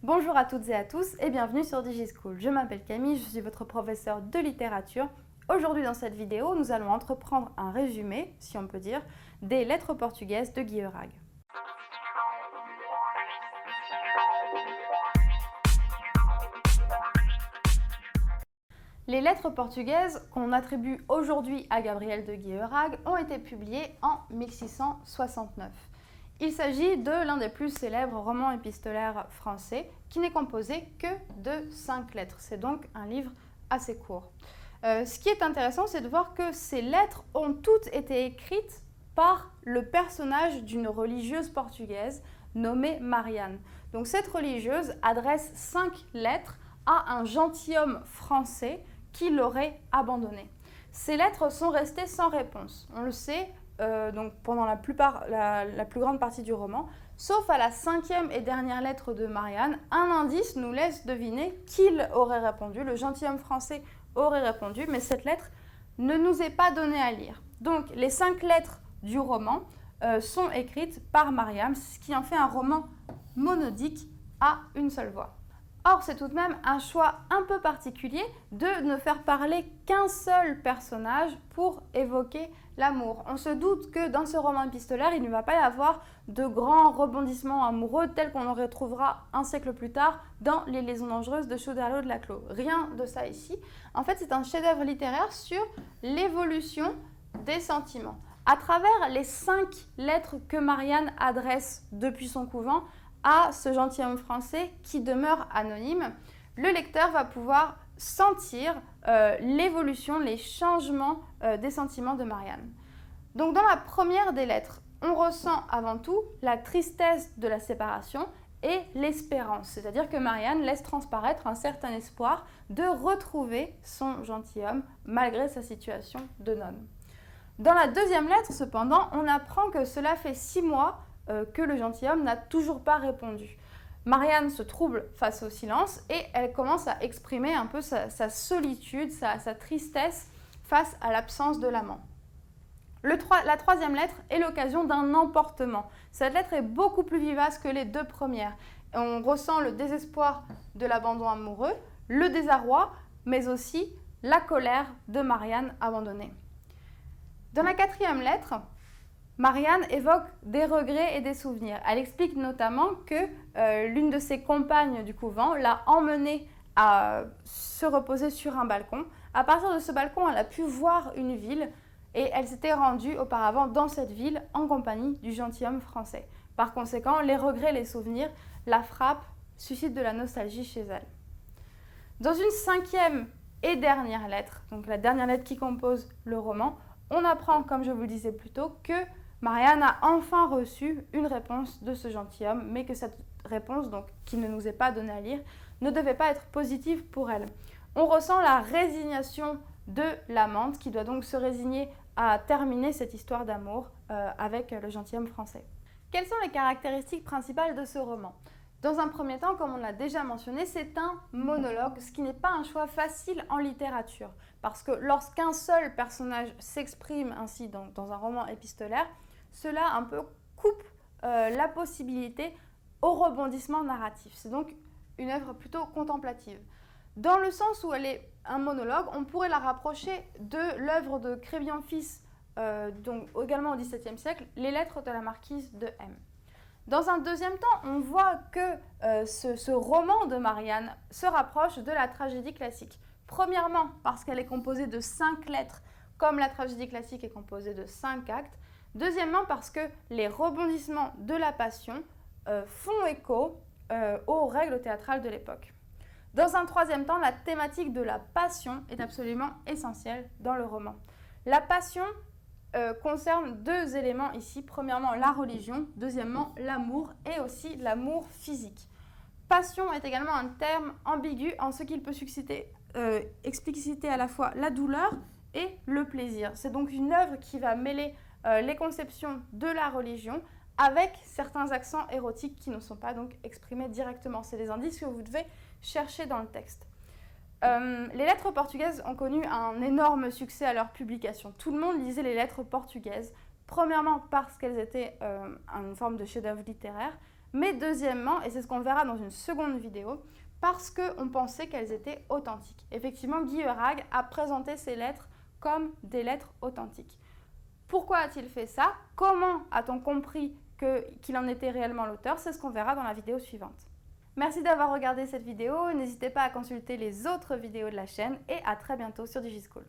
Bonjour à toutes et à tous et bienvenue sur DigiSchool. Je m'appelle Camille, je suis votre professeure de littérature. Aujourd'hui dans cette vidéo, nous allons entreprendre un résumé, si on peut dire, des lettres portugaises de Guilherag. Les lettres portugaises qu'on attribue aujourd'hui à Gabriel de Guilherag ont été publiées en 1669. Il s'agit de l'un des plus célèbres romans épistolaires français qui n'est composé que de 5 lettres. C'est donc un livre assez court. Ce qui est intéressant, c'est de voir que ces lettres ont toutes été écrites par le personnage d'une religieuse portugaise nommée Marianne. Donc cette religieuse adresse 5 lettres à un gentilhomme français qui l'aurait abandonné. Ces lettres sont restées sans réponse. On le sait, donc pendant la plus grande partie du roman, sauf à la 5e et dernière lettre de Marianne, un indice nous laisse deviner qu'il aurait répondu, le gentilhomme français aurait répondu, mais cette lettre ne nous est pas donnée à lire. Donc les 5 lettres du roman sont écrites par Marianne, ce qui en fait un roman monodique à une seule voix. Or, c'est tout de même un choix un peu particulier de ne faire parler qu'un seul personnage pour évoquer l'amour. On se doute que dans ce roman épistolaire, il ne va pas y avoir de grands rebondissements amoureux tels qu'on en retrouvera un siècle plus tard dans Les Liaisons dangereuses de Chauderlot de Laclos. Rien de ça ici. En fait, c'est un chef-d'œuvre littéraire sur l'évolution des sentiments. À travers les 5 lettres que Marianne adresse depuis son couvent à ce gentilhomme français qui demeure anonyme, le lecteur va pouvoir sentir l'évolution, les changements des sentiments de Marianne. Donc dans la première des lettres, on ressent avant tout la tristesse de la séparation et l'espérance, c'est-à-dire que Marianne laisse transparaître un certain espoir de retrouver son gentilhomme malgré sa situation de nonne. Dans la deuxième lettre, cependant, on apprend que cela fait 6 mois que le gentilhomme n'a toujours pas répondu. Marianne se trouble face au silence et elle commence à exprimer un peu sa solitude, sa tristesse face à l'absence de l'amant. La troisième lettre est l'occasion d'un emportement. Cette lettre est beaucoup plus vivace que les 2 premières. On ressent le désespoir de l'abandon amoureux, le désarroi, mais aussi la colère de Marianne abandonnée. Dans la 4e lettre, Marianne évoque des regrets et des souvenirs. Elle explique notamment que l'une de ses compagnes du couvent l'a emmenée à se reposer sur un balcon. À partir de ce balcon, elle a pu voir une ville et elle s'était rendue auparavant dans cette ville en compagnie du gentilhomme français. Par conséquent, les regrets, les souvenirs, la frappe suscitent de la nostalgie chez elle. Dans une 5e et dernière lettre, donc la dernière lettre qui compose le roman, on apprend, comme je vous le disais plus tôt, que Marianne a enfin reçu une réponse de ce gentilhomme, mais que cette réponse, donc, qui ne nous est pas donnée à lire, ne devait pas être positive pour elle. On ressent la résignation de l'amante qui doit donc se résigner à terminer cette histoire d'amour avec le gentilhomme français. Quelles sont les caractéristiques principales de ce roman ? Dans un premier temps, comme on l'a déjà mentionné, c'est un monologue, ce qui n'est pas un choix facile en littérature. Parce que lorsqu'un seul personnage s'exprime ainsi dans un roman épistolaire, cela un peu coupe la possibilité au rebondissement narratif. C'est donc une œuvre plutôt contemplative. Dans le sens où elle est un monologue, on pourrait la rapprocher de l'œuvre de Crébillon-Fils, donc également au XVIIe siècle, Les Lettres de la marquise de M. Dans un deuxième temps, on voit que ce roman de Marianne se rapproche de la tragédie classique. Premièrement, parce qu'elle est composée de 5 lettres, comme la tragédie classique est composée de 5 actes. Deuxièmement, parce que les rebondissements de la passion font écho aux règles théâtrales de l'époque. Dans un troisième temps, la thématique de la passion est absolument essentielle dans le roman. La passion concerne 2 éléments ici. Premièrement, la religion. Deuxièmement, l'amour et aussi l'amour physique. Passion est également un terme ambigu en ce qu'il peut expliciter à la fois la douleur et le plaisir. C'est donc une œuvre qui va mêler les conceptions de la religion avec certains accents érotiques qui ne sont pas donc exprimés directement. C'est des indices que vous devez chercher dans le texte. Les lettres portugaises ont connu un énorme succès à leur publication. Tout le monde lisait les lettres portugaises, premièrement parce qu'elles étaient une forme de chef-d'œuvre littéraire, Mais deuxièmement, et c'est ce qu'on verra dans une seconde vidéo, parce qu'on pensait qu'elles étaient authentiques. Effectivement, Guy Heurag a présenté ces lettres comme des lettres authentiques. Pourquoi a-t-il fait ça? Comment a-t-on compris qu'il en était réellement l'auteur? C'est ce qu'on verra dans la vidéo suivante. Merci d'avoir regardé cette vidéo, n'hésitez pas à consulter les autres vidéos de la chaîne et à très bientôt sur DigiSchool.